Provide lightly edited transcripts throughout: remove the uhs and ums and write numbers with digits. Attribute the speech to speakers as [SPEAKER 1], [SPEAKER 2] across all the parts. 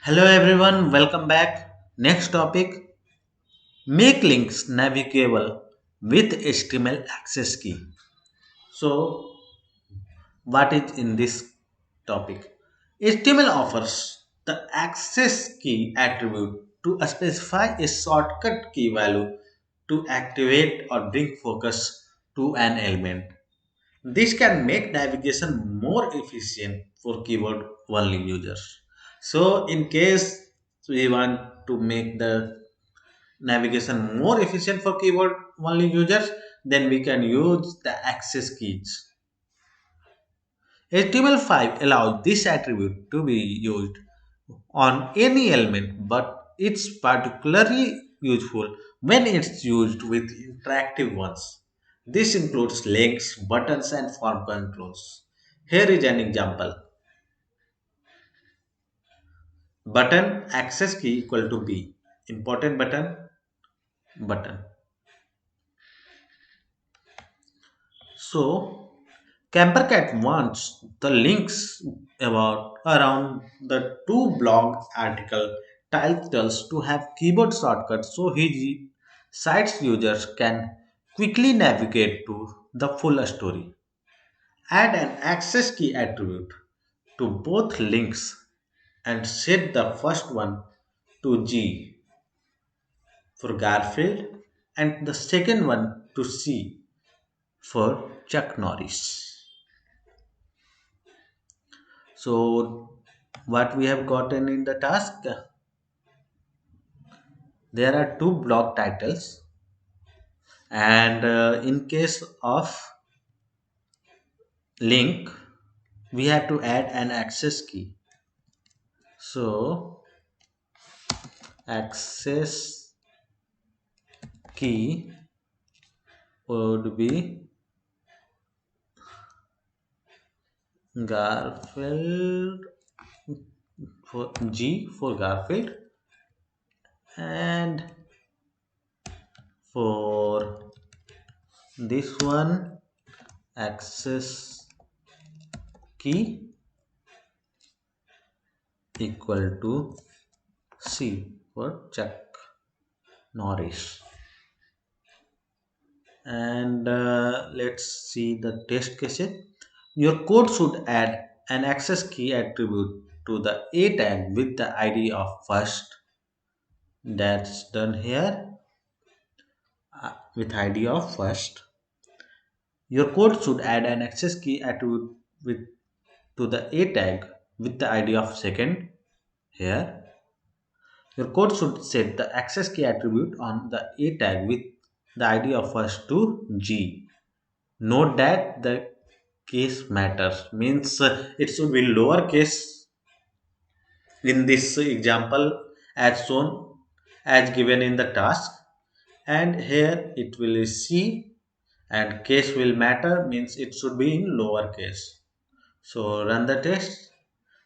[SPEAKER 1] Hello everyone, welcome back. Next topic, make links navigable with HTML access key. So, what is in this topic? HTML offers the access key attribute to specify a shortcut key value to activate or bring focus to an element. This can make navigation more efficient for keyboard only users. So, in case we want to make the navigation more efficient for keyboard only users, then we can use the access keys. HTML5 allows this attribute to be used on any element, but it's particularly useful when it's used with interactive ones. This includes links, buttons, and form controls. Here is an example. Button access key equal to B. Important button. So Campercat wants the links about around the two blog article titles to have keyboard shortcuts so his site's users can quickly navigate to the full story. Add an access key attribute to both links and set the first one to G for Garfield and the second one to C for Chuck Norris. So, what we have gotten in the task, there are two blog titles, and in case of link, we have to add an access key. So, access key would be Garfield for G for Garfield, and for this one, access key equal to C for Chuck Norris. And let's see the test cases. Your code should add an access key attribute to the A tag with the ID of first. That's done here with ID of first. Your code should add an access key attribute with to the A tag with the ID of second here. Your code should set the access key attribute on the A tag with the ID of first to G. Note that the case matters means it should be lowercase in this example as shown as given in the task, and here it will be C, and case will matter means it should be in lowercase. So run the test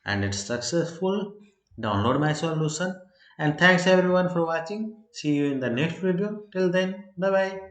[SPEAKER 1] and it's successful. Download my solution, and thanks everyone for watching. See you in the next video. Till then, bye bye.